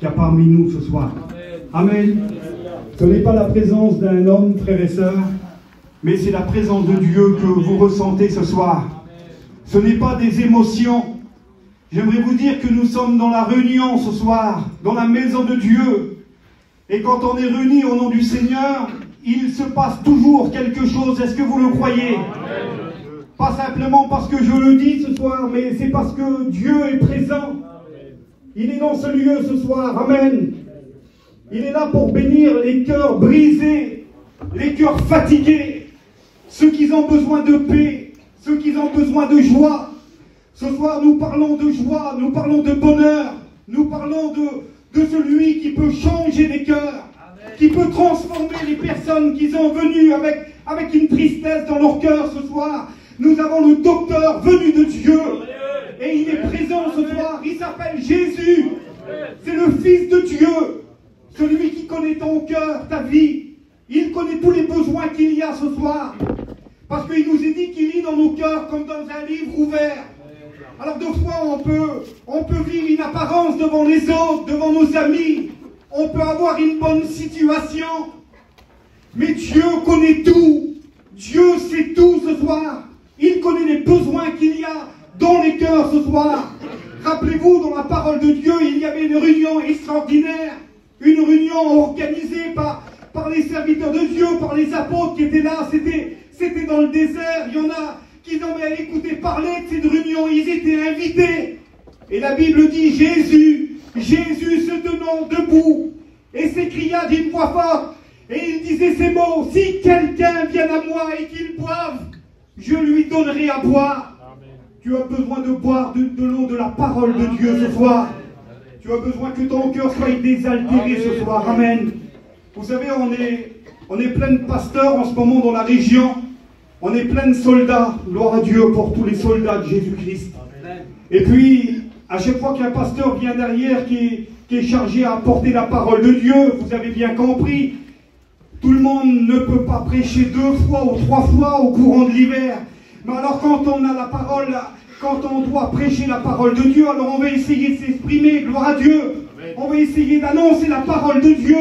qu'il y a parmi nous ce soir. Amen. Ce n'est pas la présence d'un homme, frères et sœurs, mais c'est la présence de Dieu que vous ressentez ce soir. Ce n'est pas des émotions. J'aimerais vous dire que nous sommes dans la réunion ce soir, dans la maison de Dieu. Et quand on est réunis au nom du Seigneur, il se passe toujours quelque chose. Est-ce que vous le croyez? Pas simplement parce que je le dis ce soir, mais c'est parce que Dieu est présent. Il est dans ce lieu ce soir. Amen. Il est là pour bénir les cœurs brisés, les cœurs fatigués, ceux qui ont besoin de paix, ceux qui ont besoin de joie. Ce soir, nous parlons de joie, nous parlons de bonheur, nous parlons de celui qui peut changer les cœurs, qui peut transformer les personnes qui sont venues avec une tristesse dans leur cœur ce soir. Nous avons le docteur venu de Dieu et il est présent ce soir. Il s'appelle Jésus. C'est le Fils de Dieu, celui qui connaît ton cœur, ta vie. Il connaît tous les besoins qu'il y a ce soir. Parce qu'il nous est dit qu'il lit dans nos cœurs comme dans un livre ouvert. Alors deux fois on peut vivre une apparence devant les autres, devant nos amis. On peut avoir une bonne situation. Mais Dieu connaît tout. Dieu sait tout ce soir. Il connaît les besoins qu'il y a dans les cœurs ce soir. Rappelez-vous, dans la parole de Dieu, il y avait une réunion extraordinaire. Une réunion organisée par les serviteurs de Dieu, par les apôtres qui étaient là. C'était dans le désert. Il y en a qui avaient écouté parler de cette réunion. Ils étaient invités. Et la Bible dit, Jésus se tenant debout et s'écria d'une voix forte. Et il disait ces mots, si quelqu'un vient à moi et qu'il boive, je lui donnerai à boire. Amen. Tu as besoin de boire de l'eau de la parole de Dieu ce soir. Tu as besoin que ton cœur soit désaltéré ce soir. Amen. Vous savez, on est plein de pasteurs en ce moment dans la région. On est plein de soldats. Gloire à Dieu pour tous les soldats de Jésus-Christ. Et puis, à chaque fois qu'un pasteur vient derrière qui est chargé à apporter la parole de Dieu, vous avez bien compris, tout le monde ne peut pas prêcher 2 fois ou 3 fois au courant de l'hiver. Mais alors quand on a la parole, quand on doit prêcher la parole de Dieu, alors on va essayer de s'exprimer, gloire à Dieu. Amen. On va essayer d'annoncer la parole de Dieu.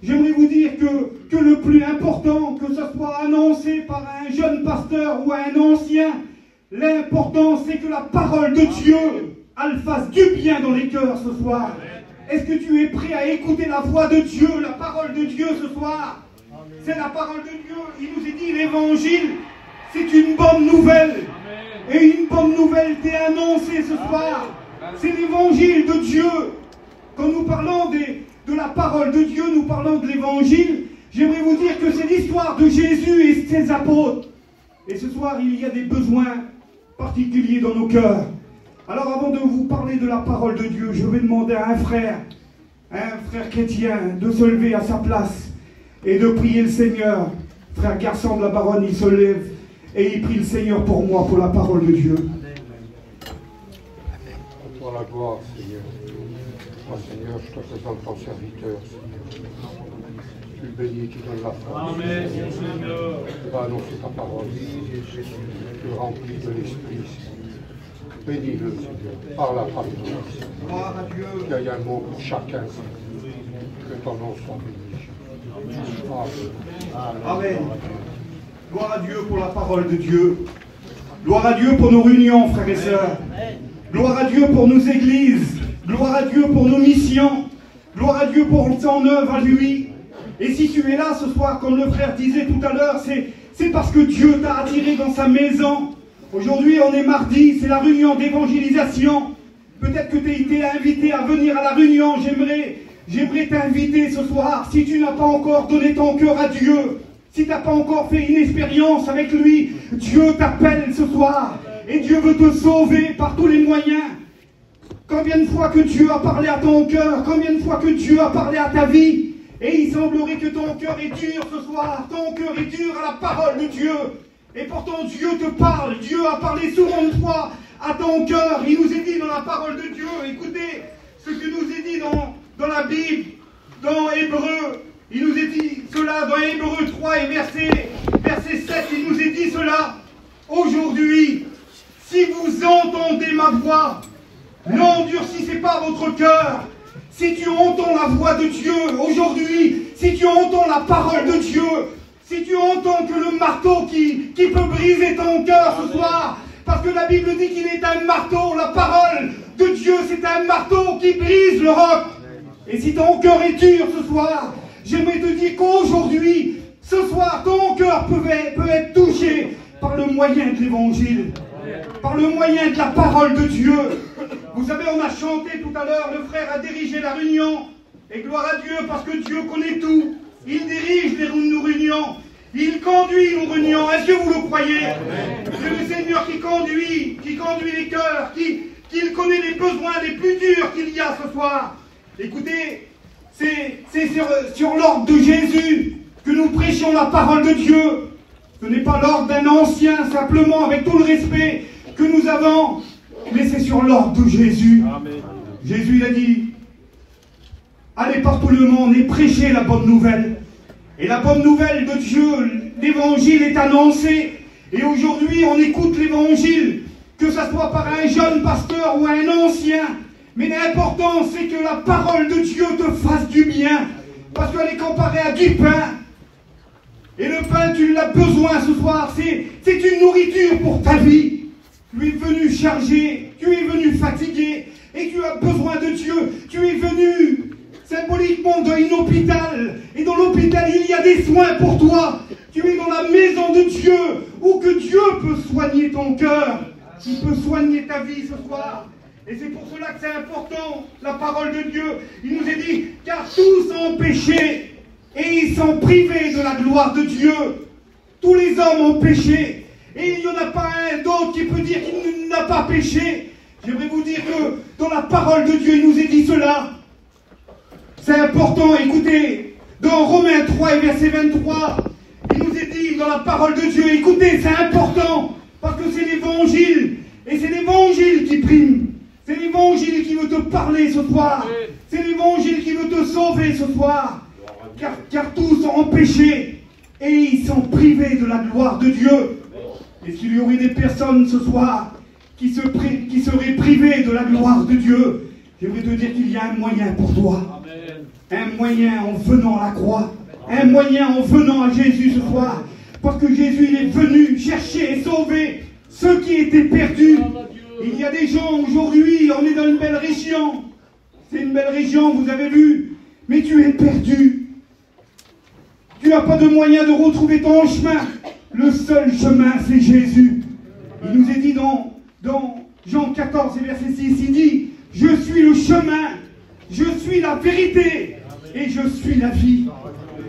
J'aimerais vous dire que le plus important, que ce soit annoncé par un jeune pasteur ou un ancien, l'important c'est que la parole de Dieu, elle fasse du bien dans les cœurs ce soir. Est-ce que tu es prêt à écouter la voix de Dieu, la parole de Dieu ce soir? C'est la parole de Dieu. Il nous est dit l'évangile, c'est une bonne nouvelle. Et une bonne nouvelle t'est annoncée ce soir. C'est l'évangile de Dieu. Quand nous parlons de la parole de Dieu, nous parlons de l'évangile. J'aimerais vous dire que c'est l'histoire de Jésus et ses apôtres. Et ce soir, il y a des besoins particuliers dans nos cœurs. Alors avant de vous parler de la parole de Dieu, je vais demander à un frère chrétien, de se lever à sa place et de prier le Seigneur. Frère Garçon de la Baronne, il se lève et il prie le Seigneur pour moi, pour la parole de Dieu. À toi la gloire, Seigneur. Moi, Seigneur, je te présente ton serviteur, Seigneur. Tu le bénis, tu donnes la force. Amen, Seigneur. Tu vas annoncer ta parole. Tu le remplis de l'Esprit, Seigneur. Bénis-le, Seigneur. Parle à ta vie. Gloire à Dieu. Qu'il y ait un mot pour chacun, Seigneur. Que ton nom soit béni. Amen. Gloire à Dieu pour la parole de Dieu. Gloire à Dieu pour nos réunions, frères et sœurs. Gloire à Dieu pour nos églises. Gloire à Dieu pour nos missions. Gloire à Dieu pour son œuvre à lui. Et si tu es là ce soir, comme le frère disait tout à l'heure, c'est parce que Dieu t'a attiré dans sa maison. Aujourd'hui, on est mardi, c'est la réunion d'évangélisation. Peut-être que tu as été invité à venir à la réunion. J'aimerais t'inviter ce soir, si tu n'as pas encore donné ton cœur à Dieu, si tu n'as pas encore fait une expérience avec lui, Dieu t'appelle ce soir. Et Dieu veut te sauver par tous les moyens. Combien de fois que Dieu a parlé à ton cœur, combien de fois que Dieu a parlé à ta vie, et il semblerait que ton cœur est dur ce soir, ton cœur est dur à la parole de Dieu. Et pourtant Dieu te parle, Dieu a parlé souvent de toi à ton cœur. Il nous est dit dans la parole de Dieu, écoutez ce que nous est dit dans la Bible, dans Hébreu, il nous est dit cela dans Hébreu 3 et verset 7, il nous est dit cela. Aujourd'hui, si vous entendez ma voix, n'endurcissez pas votre cœur. si tu entends la voix de Dieu aujourd'hui, si tu entends la parole de Dieu, si tu entends que le marteau qui peut briser ton cœur ce soir, parce que la Bible dit qu'il est un marteau, la parole de Dieu c'est un marteau qui brise le roc. Et si ton cœur est dur ce soir, j'aimerais te dire qu'aujourd'hui, ce soir, ton cœur peut être touché par le moyen de l'évangile, par le moyen de la parole de Dieu. Vous savez, on a chanté tout à l'heure, le frère a dirigé la réunion, et gloire à Dieu parce que Dieu connaît tout. Il dirige nos réunions, il conduit nos réunions. Est-ce que vous le croyez? C'est le Seigneur qui conduit les cœurs, qu'il connaît les besoins les plus durs qu'il y a ce soir. Écoutez, c'est sur l'ordre de Jésus que nous prêchons la parole de Dieu. Ce n'est pas l'ordre d'un ancien, simplement, avec tout le respect que nous avons, mais c'est sur l'ordre de Jésus. Amen. Jésus, il a dit, allez par tout le monde et prêchez la bonne nouvelle. Et la bonne nouvelle de Dieu, l'évangile est annoncé. Et aujourd'hui, on écoute l'évangile, que ce soit par un jeune pasteur ou un ancien. Mais l'important, c'est que la parole de Dieu te fasse du bien. Parce qu'elle est comparée à du pain. Et le pain, tu l'as besoin ce soir. C'est une nourriture pour ta vie. Tu es venu chargé, tu es venu fatigué. Et tu as besoin de Dieu. Tu es venu symboliquement dans un hôpital. Et dans l'hôpital, il y a des soins pour toi. Tu es dans la maison de Dieu. Où que Dieu peut soigner ton cœur. Il peut soigner ta vie ce soir. Et c'est pour cela que c'est important, la parole de Dieu. Il nous est dit, car tous ont péché et ils sont privés de la gloire de Dieu. Tous les hommes ont péché et il n'y en a pas un d'autre qui peut dire qu'il n'a pas péché. J'aimerais vous dire que dans la parole de Dieu, il nous est dit cela. C'est important, écoutez, dans Romains 3 et verset 23, il nous est dit dans la parole de Dieu, écoutez, c'est important, parce que c'est l'évangile, et c'est l'évangile qui prime. C'est l'évangile qui veut te parler ce soir. C'est l'évangile qui veut te sauver ce soir. Car tous ont péché et ils sont privés de la gloire de Dieu. Et s'il y aurait des personnes ce soir qui seraient privées de la gloire de Dieu, j'aimerais te dire qu'il y a un moyen pour toi. Un moyen en venant à la croix. Un moyen en venant à Jésus ce soir. Parce que Jésus il est venu chercher et sauver ceux qui étaient perdus. Il y a des gens aujourd'hui, on est dans une belle région. C'est une belle région, vous avez vu. Mais tu es perdu. Tu n'as pas de moyen de retrouver ton chemin. Le seul chemin, c'est Jésus. Il nous est dit dans Jean 14, verset 6, il dit, je suis le chemin, je suis la vérité et je suis la vie.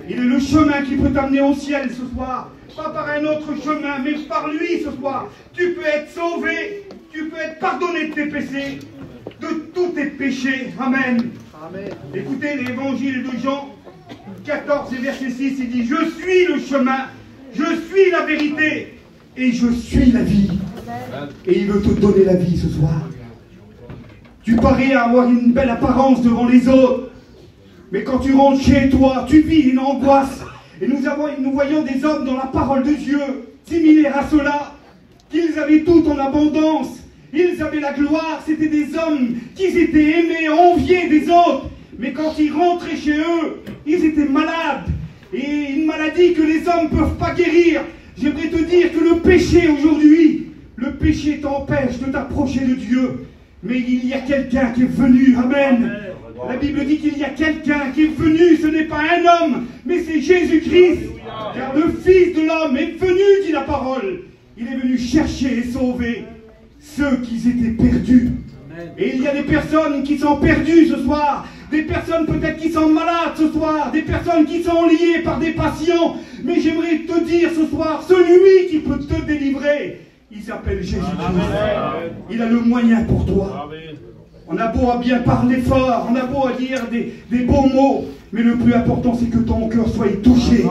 Il est le chemin qui peut t'amener au ciel ce soir. Pas par un autre chemin, mais par lui ce soir. Tu peux être sauvé. Tu peux être pardonné de tes péchés, de tous tes péchés. Amen. Amen. Écoutez l'évangile de Jean 14 et verset 6, il dit, je suis le chemin, je suis la vérité et je suis la vie. Et il veut te donner la vie ce soir. Tu parais avoir une belle apparence devant les autres, mais quand tu rentres chez toi, tu vis une angoisse. Et nous voyons des hommes dans la parole de Dieu, similaires à cela, qu'ils avaient tout en abondance. Ils avaient la gloire, c'était des hommes qui étaient aimés, enviés des autres. Mais quand ils rentraient chez eux, ils étaient malades. Et une maladie que les hommes ne peuvent pas guérir. J'aimerais te dire que le péché aujourd'hui, le péché t'empêche de t'approcher de Dieu. Mais il y a quelqu'un qui est venu, amen. La Bible dit qu'il y a quelqu'un qui est venu, ce n'est pas un homme, mais c'est Jésus-Christ. Car le Fils de l'homme est venu, dit la parole. Il est venu chercher et sauver ceux qui étaient perdus. Et il y a des personnes qui sont perdues ce soir, des personnes peut-être qui sont malades ce soir, des personnes qui sont liées par des passions. Mais j'aimerais te dire ce soir, celui qui peut te délivrer, il s'appelle Jésus-Christ. Il a le moyen pour toi. On a beau à bien parler fort, on a beau à dire des beaux mots, mais le plus important c'est que ton cœur soit touché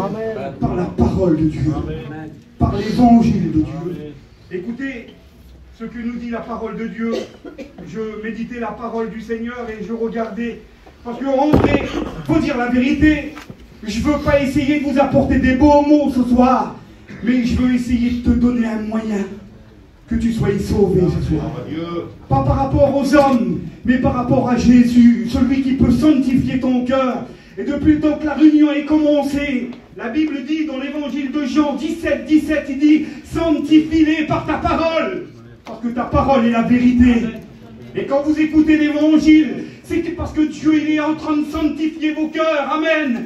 par la parole de Dieu, par l'évangile de Dieu. Écoutez ce que nous dit la parole de Dieu. Je méditais la parole du Seigneur et je regardais. Parce qu'en vrai, il faut dire la vérité. Je ne veux pas essayer de vous apporter des beaux mots ce soir, mais je veux essayer de te donner un moyen que tu sois sauvé ce soir. Pas par rapport aux hommes, mais par rapport à Jésus, celui qui peut cœur. Et depuis le temps que la réunion est commencée, la Bible dit dans l'évangile de Jean 17, 17, il dit « Sanctifie-les par ta parole ». Parce que ta parole est la vérité. Et quand vous écoutez l'évangile, c'est parce que Dieu il est en train de sanctifier vos cœurs. Amen.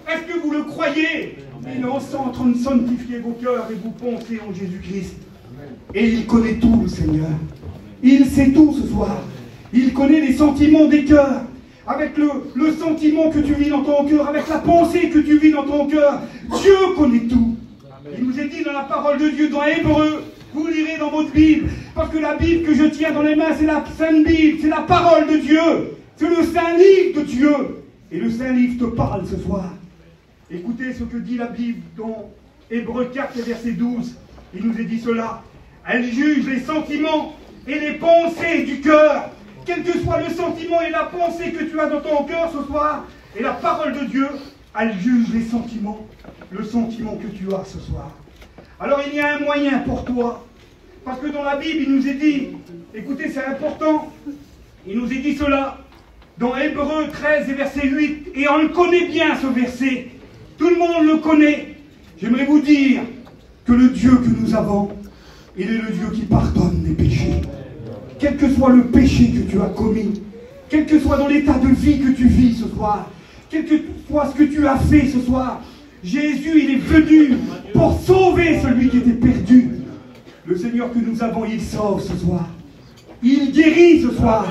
Est-ce que vous le croyez? Il est en train de sanctifier vos cœurs et vous pensez en Jésus-Christ. Et il connaît tout, le Seigneur. Il sait tout ce soir. Il connaît les sentiments des cœurs. Avec le sentiment que tu vis dans ton cœur, avec la pensée que tu vis dans ton cœur. Dieu connaît tout. Il nous est dit dans la parole de Dieu, dans Hébreux, vous lirez dans votre Bible, parce que la Bible que je tiens dans les mains, c'est la Sainte Bible, c'est la parole de Dieu. C'est le Saint Livre de Dieu. Et le Saint Livre te parle ce soir. Écoutez ce que dit la Bible dans Hébreux 4, verset 12. Il nous est dit cela. Elle juge les sentiments et les pensées du cœur. Quel que soit le sentiment et la pensée que tu as dans ton cœur ce soir, et la parole de Dieu, elle juge les sentiments, le sentiment que tu as ce soir. Alors il y a un moyen pour toi, parce que dans la Bible, il nous est dit, écoutez, c'est important, il nous est dit cela, dans Hébreux 13 et verset 8, et on le connaît bien ce verset, tout le monde le connaît. J'aimerais vous dire que le Dieu que nous avons, il est le Dieu qui pardonne les péchés. Quel que soit le péché que tu as commis, quel que soit dans l'état de vie que tu vis ce soir, quel que soit ce que tu as fait ce soir, Jésus, il est venu pour sauver celui qui était perdu. Le Seigneur que nous avons, il sauve ce soir. Il guérit ce soir.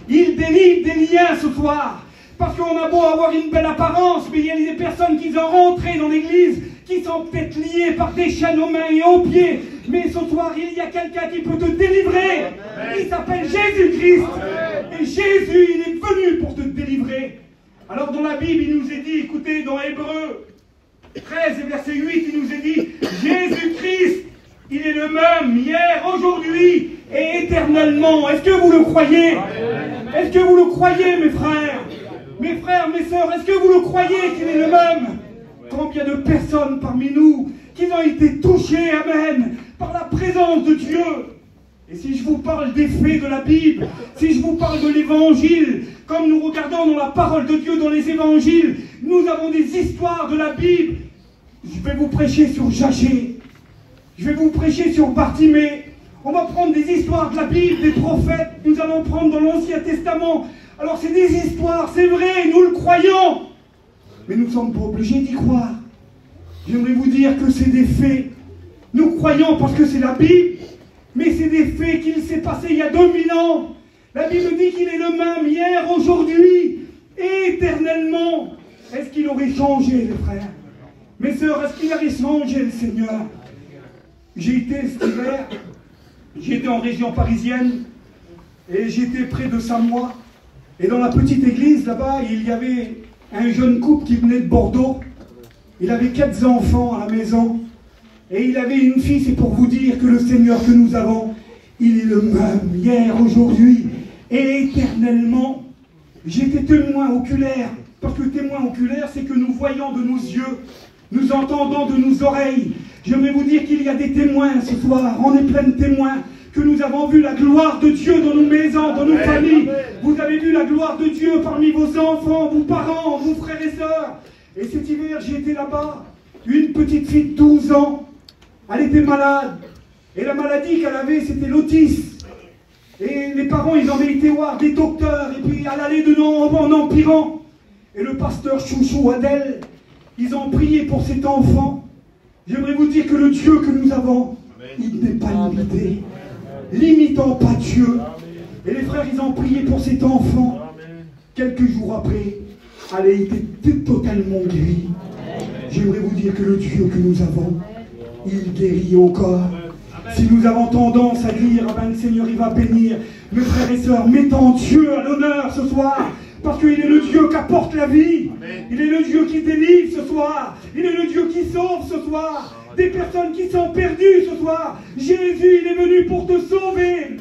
Il délivre des liens ce soir. Parce qu'on a beau avoir une belle apparence, mais il y a des personnes qui sont rentrées dans l'église, qui sont peut-être liées par des chaînes aux mains et aux pieds. Mais ce soir, il y a quelqu'un qui peut te délivrer. Il s'appelle Jésus-Christ. Et Jésus, il est venu pour te délivrer. Alors dans la Bible, il nous est dit, écoutez, dans Hébreux 13 et verset 8, il nous est dit, Jésus-Christ, il est le même hier, aujourd'hui et éternellement. Est-ce que vous le croyez? Est-ce que vous le croyez, mes frères? Mes frères, mes sœurs, est-ce que vous le croyez qu'il est le même? Combien de personnes parmi nous qui ont été touchées, amen, par la présence de Dieu. Et si je vous parle des faits de la Bible, si je vous parle de l'évangile, comme nous regardons dans la parole de Dieu, dans les évangiles, nous avons des histoires de la Bible. Je vais vous prêcher sur Jachée. Je vais vous prêcher sur Bartimée. On va prendre des histoires de la Bible, des prophètes. Nous allons prendre dans l'Ancien Testament. Alors c'est des histoires, c'est vrai, nous le croyons. Mais nous ne sommes pas obligés d'y croire. J'aimerais vous dire que c'est des faits. Nous croyons parce que c'est la Bible. Mais c'est des faits qu'il s'est passé il y a 2000 ans. La Bible dit qu'il est le même hier, aujourd'hui, éternellement. Est-ce qu'il aurait changé, les frères? Mes sœurs, est-ce qu'il aurait changé, le Seigneur? J'ai été cet hiver, j'étais en région parisienne, et j'étais près de Samois. Et dans la petite église, là-bas, il y avait un jeune couple qui venait de Bordeaux. Il avait 4 enfants à la maison. Et il avait une fille, c'est pour vous dire que le Seigneur que nous avons, il est le même, hier, aujourd'hui, et éternellement. J'étais témoin oculaire, parce que témoin oculaire, c'est que nous voyons de nos yeux, nous entendons de nos oreilles. J'aimerais vous dire qu'il y a des témoins ce soir, on est plein de témoins, que nous avons vu la gloire de Dieu dans nos maisons, dans nos familles. Vous avez vu la gloire de Dieu parmi vos enfants, vos parents, vos frères et sœurs. Et cet hiver, j'étais là-bas, une petite fille de 12 ans, elle était malade. Et la maladie qu'elle avait, c'était l'autisme. Et les parents, ils avaient été voir des docteurs, et puis elle allait de nom en empirant. Et le pasteur Chouchou Adèle, ils ont prié pour cet enfant. J'aimerais vous dire que le Dieu que nous avons, il n'est pas limité. Limitant pas Dieu. Et les frères, ils ont prié pour cet enfant. Quelques jours après, elle a été totalement guérie. J'aimerais vous dire que le Dieu que nous avons, il guérit encore. Si nous avons tendance à dire, ah ben le Seigneur il va bénir, mes frères et sœurs, mettons Dieu à l'honneur ce soir, parce qu'il est le Dieu qui apporte la vie. Il est le Dieu qui délivre ce soir. Il est le Dieu qui sauve ce soir. Des personnes qui sont perdues ce soir. Jésus, il est venu pour te sauver.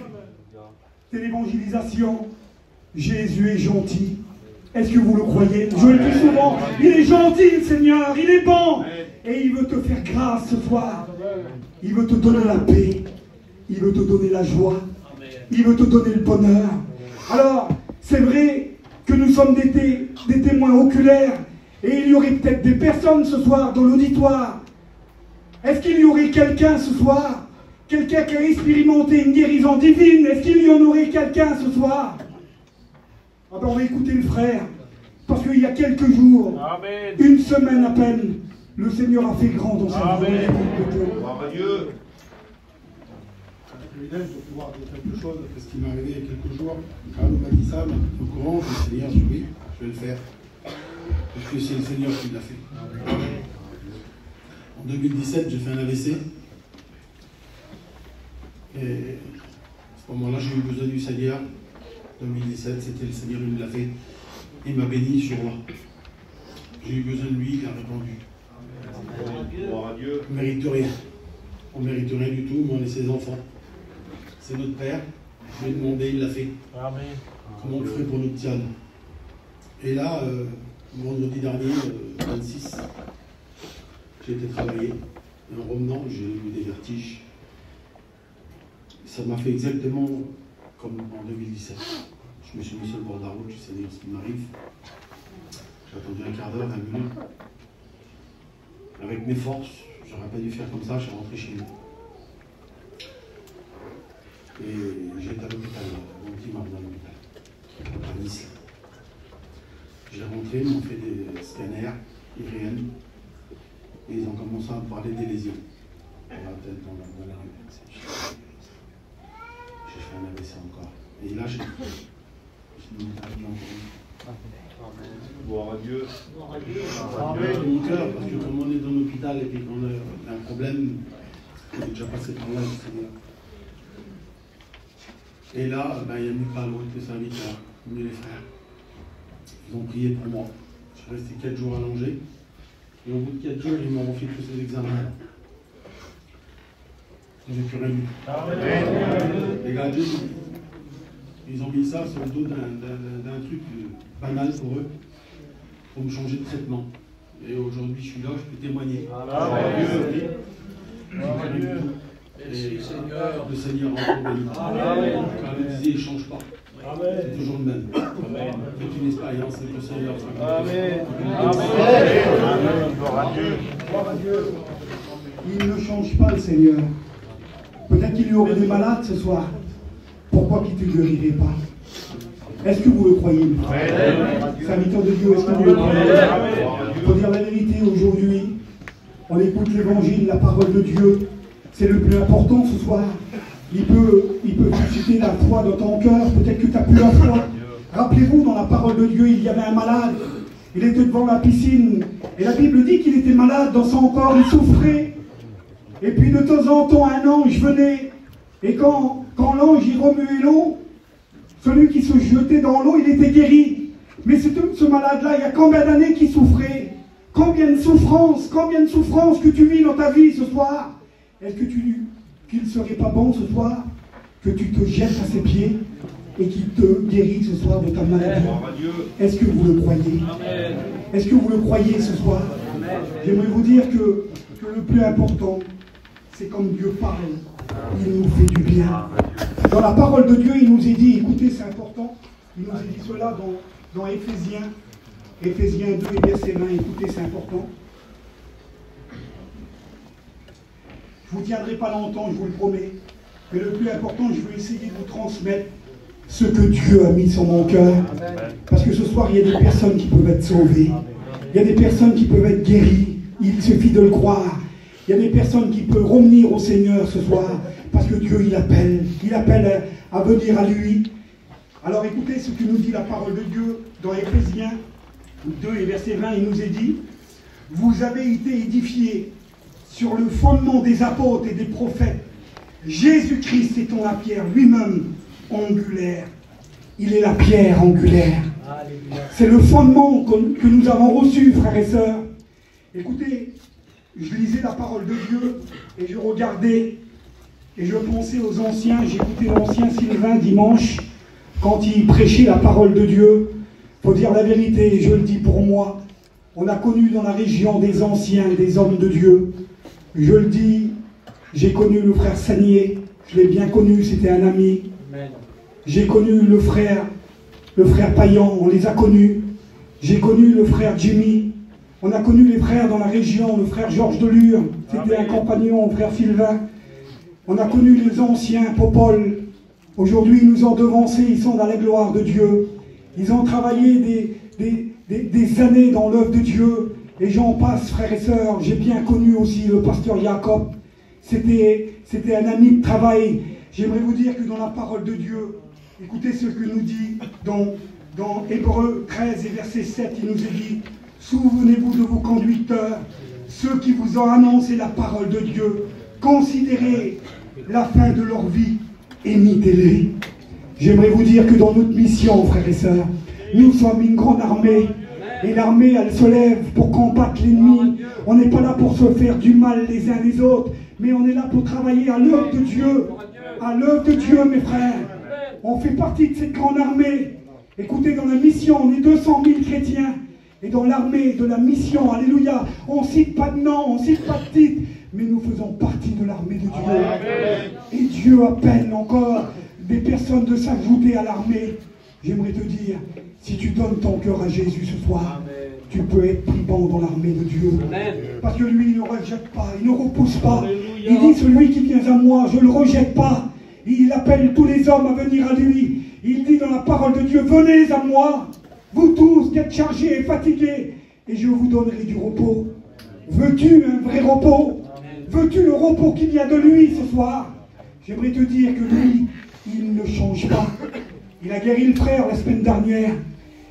C'est l'évangélisation. Jésus est gentil. Est-ce que vous le croyez? Je le dis souvent. Il est gentil, le Seigneur. Il est bon. Et il veut te faire grâce ce soir. Il veut te donner la paix. Il veut te donner la joie. Il veut te donner le bonheur. Alors, c'est vrai que nous sommes des témoins oculaires. Et il y aurait peut-être des personnes ce soir dans l'auditoire. Est-ce qu'il y aurait quelqu'un ce soir? Quelqu'un qui a expérimenté une guérison divine? Est-ce qu'il y en aurait quelqu'un ce soir? Ah ben on va écouter le frère. Parce qu'il y a quelques jours, Amen. Une semaine à peine, le Seigneur a fait grand dans sa vie. Gloire à Dieu. Je vais pouvoir dire quelque chose, parce qu'il m'est arrivé il y a quelques jours. Carlo m'a dit ça, mais au courant, le Seigneur, oui, je vais le faire. Parce que c'est le Seigneur qui l'a fait. En 2017, j'ai fait un AVC. Et à ce moment-là, j'ai eu besoin du Seigneur. 2017, c'était le Seigneur qui l'a fait. Il m'a béni sur moi. J'ai eu besoin de lui, il a répondu. Gloire à Dieu. On ne mérite rien. On ne mérite rien du tout, mais on est ses enfants. C'est notre Père. Je lui ai demandé, il l'a fait. Amen. Comment on le ferait pour notre Tiane? Et là, vendredi dernier, 26, j'ai été travailler. Et en revenant, j'ai eu des vertiges. Ça m'a fait exactement comme en 2017. Je me suis mis sur le bord de la route, je sais ce qui m'arrive. J'ai attendu un quart d'heure, 20 minutes. Avec mes forces, j'aurais pas dû faire comme ça, je suis rentré chez moi. Et j'étais à l'hôpital, mon petit m'a amené à l'hôpital, à Nice. J'ai rentré, ils m'ont fait des scanners IRM, et ils ont commencé à me parler des lésions. Dans la tête, dans la rue. J'ai fait un AVC encore. Et là, j'ai mis une thérapie encore. Gloire à Dieu. Mon cœur, parce que comme on est dans l'hôpital et qu'on a un problème, on est déjà passé par là, je sais bien. Et là, il y a mis pas l'autre, les serviteurs, les frères. Ils ont prié pour moi. Je suis resté 4 jours allongé. Et au bout de 4 jours, ils m'ont refait tous ces examens. J'ai plus rien eu. Les gars, ils ont mis ça sur le dos d'un truc banal pour eux, pour me changer de traitement. Et aujourd'hui, je suis là, je peux témoigner. Et le Seigneur a encore béni. Car le disait, il ne change pas. C'est toujours le même. C'est une expérience avec le Seigneur. Amen. Il ne change pas, le Seigneur. Peut-être qu'il y aurait des malades ce soir. Pourquoi qu'il ne te guérirait pas? Est-ce que vous le croyez? Serviteur de Dieu, est-ce que vous le croyez? Pour dire la vérité, aujourd'hui, on écoute l'évangile, la parole de Dieu. C'est le plus important ce soir. Il peut susciter la foi dans ton cœur. Peut-être que tu n'as plus la foi. Rappelez-vous, dans la parole de Dieu, il y avait un malade. Il était devant la piscine. Et la Bible dit qu'il était malade dans son corps. Il souffrait. Et puis de temps en temps, un ange venait. Et quand l'ange y remuait l'eau, celui qui se jetait dans l'eau, il était guéri. Mais ce malade-là, il y a combien d'années qu'il souffrait? Combien de souffrances que tu vis dans ta vie ce soir? Est-ce que qu'il ne serait pas bon ce soir que tu te jettes à ses pieds et qu'il te guérit ce soir de ta maladie? Est-ce que vous le croyez? Est-ce que vous le croyez ce soir? J'aimerais vous dire que le plus important, c'est comme Dieu parle, il nous fait du bien. Dans la parole de Dieu, il nous est dit, écoutez, c'est important, il nous a dit cela dans Éphésiens 2 et verset 20, écoutez, c'est important. Je ne vous tiendrai pas longtemps, je vous le promets. Mais le plus important, je veux essayer de vous transmettre ce que Dieu a mis sur mon cœur. Parce que ce soir, il y a des personnes qui peuvent être sauvées. Il y a des personnes qui peuvent être guéries. Il suffit de le croire. Il y a des personnes qui peuvent revenir au Seigneur ce soir. Parce que Dieu, il appelle. Il appelle à venir à lui. Alors écoutez ce que nous dit la parole de Dieu dans Éphésiens 2 et verset 20. Il nous est dit, vous avez été édifiés sur le fondement des apôtres et des prophètes. Jésus-Christ étant la pierre lui-même angulaire. Il est la pierre angulaire. C'est le fondement que nous avons reçu, frères et sœurs. Écoutez, je lisais la parole de Dieu et je regardais et je pensais aux anciens. J'écoutais l'ancien Sylvain dimanche quand il prêchait la parole de Dieu. Il faut dire la vérité, je le dis pour moi. On a connu dans la région des anciens, des hommes de Dieu. Je le dis, j'ai connu le frère Sagnier, je l'ai bien connu, c'était un ami. J'ai connu le frère le frère Payan, on les a connus. J'ai connu le frère Jimmy. On a connu les frères dans la région, le frère Georges Delure, c'était un compagnon, le frère Sylvain. On a connu les anciens, Popol. Aujourd'hui, ils nous ont devancés, ils sont dans la gloire de Dieu. Ils ont travaillé des années dans l'œuvre de Dieu. Et j'en passe, frères et sœurs. J'ai bien connu aussi le pasteur Jacob. C'était un ami de travail. J'aimerais vous dire que dans la parole de Dieu, écoutez ce que nous dit dans Hébreux 13 et verset 7, il nous est dit « Souvenez-vous de vos conducteurs, ceux qui vous ont annoncé la parole de Dieu. Considérez la fin de leur vie, imitez-les. » J'aimerais vous dire que dans notre mission, frères et sœurs, nous sommes une grande armée. Et l'armée, elle se lève pour combattre l'ennemi. On n'est pas là pour se faire du mal les uns les autres, mais on est là pour travailler à l'œuvre de Dieu. À l'œuvre de Dieu, mes frères. On fait partie de cette grande armée. Écoutez, dans la mission, on est 200 000 chrétiens. Et dans l'armée de la mission, alléluia, on ne cite pas de nom, on ne cite pas de titre, mais nous faisons partie de l'armée de Dieu. Et Dieu appelle encore des personnes de s'ajouter à l'armée. J'aimerais te dire, si tu donnes ton cœur à Jésus ce soir, tu peux être pris bon dans l'armée de Dieu. Parce que lui, il ne rejette pas, il ne repousse pas. Il dit, celui qui vient à moi, je ne le rejette pas. Il appelle tous les hommes à venir à lui. Il dit dans la parole de Dieu, venez à moi, vous tous qui êtes chargés et fatigués, et je vous donnerai du repos. Veux-tu un vrai repos? Veux-tu le repos qui vient de lui ce soir? J'aimerais te dire que lui, il ne change pas. Il a guéri le frère la semaine dernière.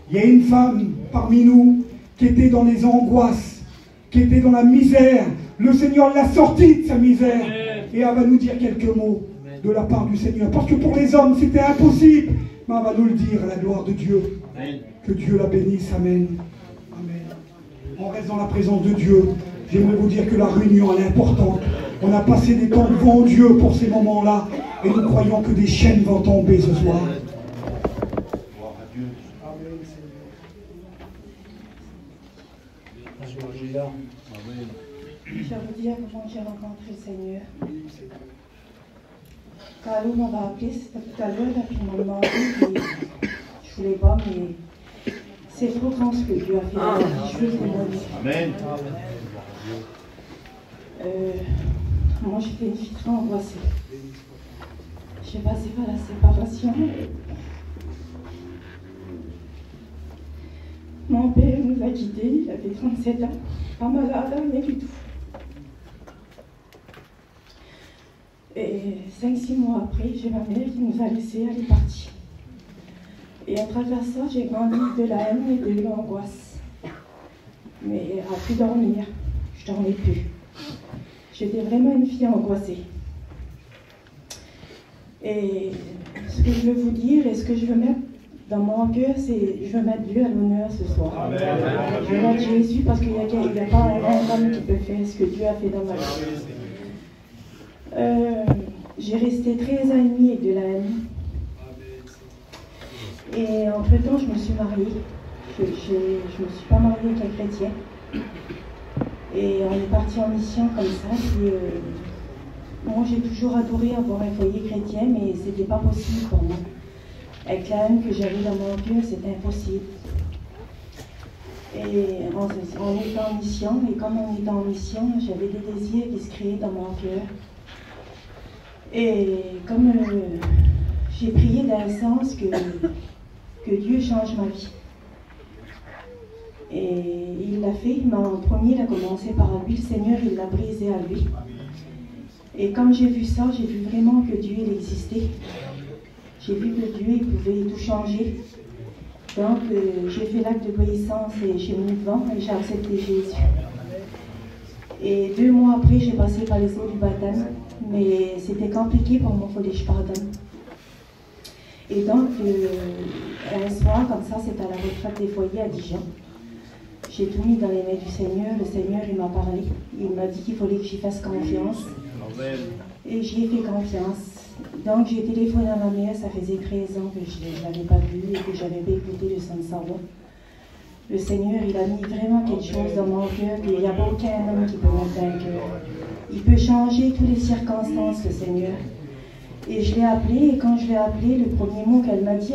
Il y a une femme parmi nous qui était dans les angoisses, qui était dans la misère. Le Seigneur l'a sortie de sa misère. Et elle va nous dire quelques mots de la part du Seigneur. Parce que pour les hommes, c'était impossible. Mais elle va nous le dire à la gloire de Dieu. Que Dieu la bénisse. Amen. Amen. On reste dans la présence de Dieu. J'aimerais vous dire que la réunion, elle est importante. On a passé des temps devant Dieu pour ces moments-là. Et nous croyons que des chaînes vont tomber ce soir. Je vais vous dire comment j'ai rencontré le Seigneur. Quand Alou m'avait appelé, c'était tout à l'heure, et puis il m'a demandé, puis je voulais pas, mais c'est trop grand ce que Dieu a fait dans ma vie, je veux témoigner. Amen. Moi, j'étais une fille très angoissée. J'ai passé par la séparation. Mon père nous a quittés, il avait 37 ans, pas malade, rien du tout. Et 5-6 mois après, j'ai ma mère qui nous a laissés, elle est partie. Et à travers ça, j'ai grandi de la haine et de l'angoisse. Mais à plus dormir, je dormais plus. J'étais vraiment une fille angoissée. Et ce que je veux vous dire et ce que je veux mettre dans mon cœur, c'est je veux mettre Dieu à l'honneur ce soir. Amen. Je veux mettre Jésus parce qu'il n'y a pas un homme qui peut faire ce que Dieu a fait dans ma vie. J'ai resté 13 ans et demi avec de la haine. Et entre-temps, je me suis mariée. Je ne me suis pas mariée avec un chrétien. Et on est parti en mission comme ça. Puis, moi, j'ai toujours adoré avoir un foyer chrétien, mais ce n'était pas possible pour moi. Avec la haine que j'avais dans mon cœur, c'était impossible. Et on était en mission, et comme on était en mission, j'avais des désirs qui se créaient dans mon cœur. Et comme j'ai prié dans le sens que Dieu change ma vie. Et il l'a fait, en premier, il a commencé par lui, le Seigneur, il l'a brisé à lui. Et quand j'ai vu ça, j'ai vu vraiment que Dieu, il existait. J'ai vu que Dieu, il pouvait tout changer. Donc, j'ai fait l'acte d'obéissance et j'ai mis devant et j'ai accepté Jésus. Et 2 mois après, j'ai passé par les eaux du baptême, mais c'était compliqué pour moi, il fallait que je pardonne. Et donc, un soir, comme ça, c'était à la retraite des foyers à Dijon. J'ai tout mis dans les mains du Seigneur. Le Seigneur, il m'a parlé. Il m'a dit qu'il fallait que j'y fasse confiance. Amen. Et j'y ai fait confiance. Donc, j'ai téléphoné à ma mère. Ça faisait 13 ans que je ne l'avais pas vu et que je n'avais pas écouté de son savoir. Le Seigneur, il a mis vraiment quelque chose dans mon cœur qu'il n'y a aucun homme qui peut mettre dans le cœur. Il peut changer toutes les circonstances, le Seigneur. Et je l'ai appelée, et quand je l'ai appelée, le premier mot qu'elle m'a dit,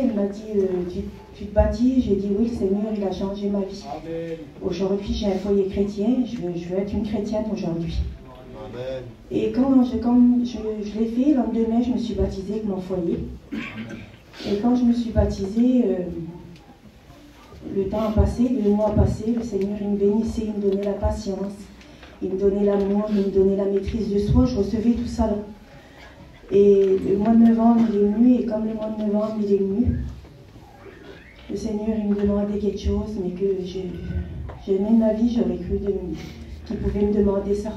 tu te baptises? J'ai dit oui, le Seigneur, il a changé ma vie. Aujourd'hui, j'ai un foyer chrétien, je veux être une chrétienne aujourd'hui. Et quand je l'ai fait, le lendemain, je me suis baptisée avec mon foyer. Et quand je me suis baptisée, le temps a passé, 2 mois a passé, le Seigneur, il me bénissait, il me donnait la patience, il me donnait l'amour, il me donnait la maîtrise de soi, je recevais tout ça là. Et le mois de novembre, il est venu, et comme le mois de novembre, il est venu, le Seigneur, il me demandait quelque chose, mais que jamais de ma vie, j'aurais cru qu'il pouvait me demander ça.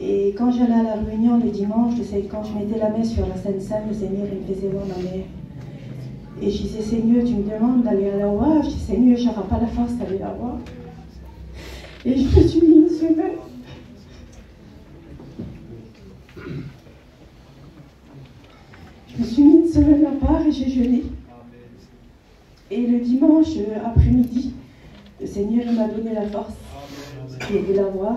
Et quand j'allais à la réunion le dimanche, quand je mettais la messe sur la Sainte-Seine, le Seigneur, il me faisait voir ma mère. Et je disais, Seigneur, tu me demandes d'aller à la voir. Je dis, Seigneur, je n'aurai pas la force d'aller la voir. Et je me suis mis une semaine. Je me suis mis une semaine à part et j'ai jeûné. Et le dimanche après-midi, le Seigneur m'a donné la force de la voir.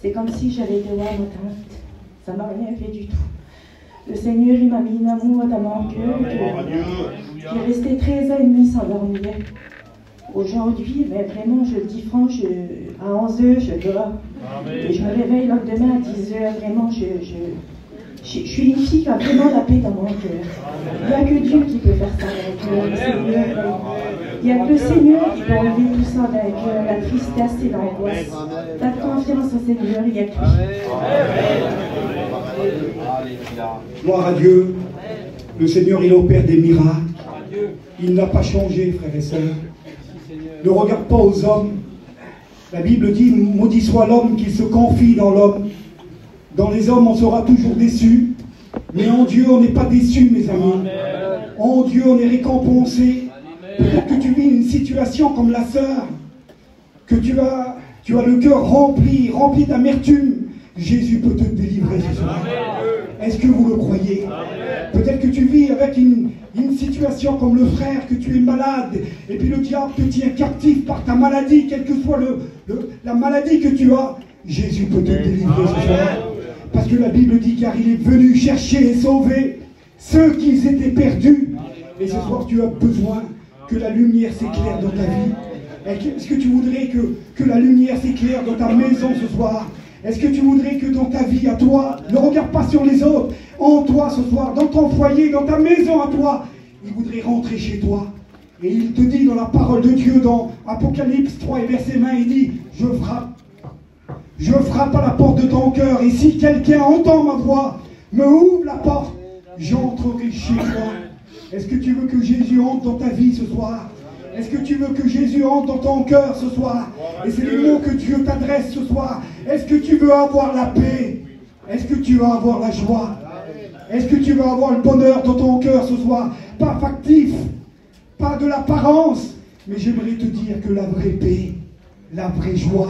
C'est comme si j'avais été voir ma tante. Ça ne m'a rien fait du tout. Le Seigneur, il m'a mis un amour dans mon cœur qui est resté 13 ans et demi sans dormir. Aujourd'hui, ben vraiment, je le dis franchement, à 11h, je dors. Et je me réveille le lendemain à 10h. Vraiment, je suis une fille qui a vraiment la paix dans mon cœur. Il n'y a que Dieu qui peut faire ça dans le cœur. Il n'y a que le Seigneur qui peut enlever tout ça dans le cœur, la tristesse et l'angoisse. T'as confiance au Seigneur, il n'y a que lui. Gloire à Dieu. Le Seigneur, il opère des miracles. Il n'a pas changé, frères et sœurs. Ne regarde pas aux hommes. La Bible dit, maudit soit l'homme qui se confie dans l'homme. Dans les hommes, on sera toujours déçu. Mais en Dieu, on n'est pas déçu, mes amis. En Dieu, on est récompensé. Peut-être que tu vis une situation comme la sœur, que tu as le cœur rempli d'amertume. Jésus peut te délivrer ce soir. Est-ce que vous le croyez? Peut-être que tu vis avec une situation comme le frère, que tu es malade, et puis le diable te tient captif par ta maladie, quelle que soit la maladie que tu as. Jésus peut te délivrer ce soir. Parce que la Bible dit, car il est venu chercher et sauver ceux qui étaient perdus. Et ce soir, tu as besoin que la lumière s'éclaire dans ta vie. Est-ce que tu voudrais que la lumière s'éclaire dans ta maison ce soir? Est-ce que tu voudrais que dans ta vie à toi, ne regarde pas sur les autres, en toi ce soir, dans ton foyer, dans ta maison à toi, il voudrait rentrer chez toi. Et il te dit dans la parole de Dieu, dans Apocalypse 3 et verset 20, il dit, je frappe à la porte de ton cœur, et si quelqu'un entend ma voix, me ouvre la porte, j'entrerai chez toi. Est-ce que tu veux que Jésus entre dans ta vie ce soir? Est-ce que tu veux que Jésus entre dans ton cœur ce soir? Et c'est les mots que Dieu t'adresse ce soir. Est-ce que tu veux avoir la paix? Est-ce que tu veux avoir la joie? Est-ce que tu veux avoir le bonheur dans ton cœur ce soir? Pas factif, pas de l'apparence, mais j'aimerais te dire que la vraie paix, la vraie joie,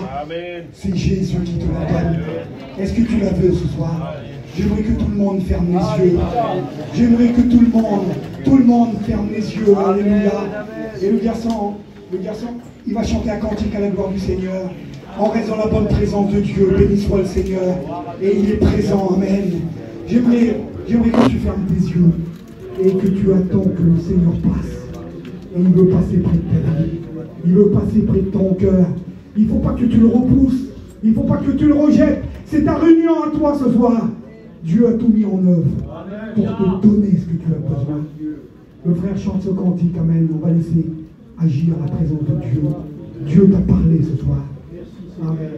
c'est Jésus qui te la donne. Est-ce que tu la veux ce soir? J'aimerais que tout le monde ferme les yeux. J'aimerais que tout le monde ferme les yeux. Alléluia. Et le garçon, il va chanter un cantique à la gloire du Seigneur. En raison de la bonne présence de Dieu, béni soit le Seigneur. Et il est présent, amen. J'aimerais que tu fermes tes yeux et que tu attends que le Seigneur passe. Et il veut passer près de ta vie. Il veut passer près de ton cœur. Il ne faut pas que tu le repousses. Il ne faut pas que tu le rejettes. C'est ta réunion à toi ce soir. Dieu a tout mis en œuvre pour te donner ce que tu as besoin. Le frère chante ce cantique, amen. On va laisser agir la présence de Dieu. Dieu t'a parlé ce soir. Amen.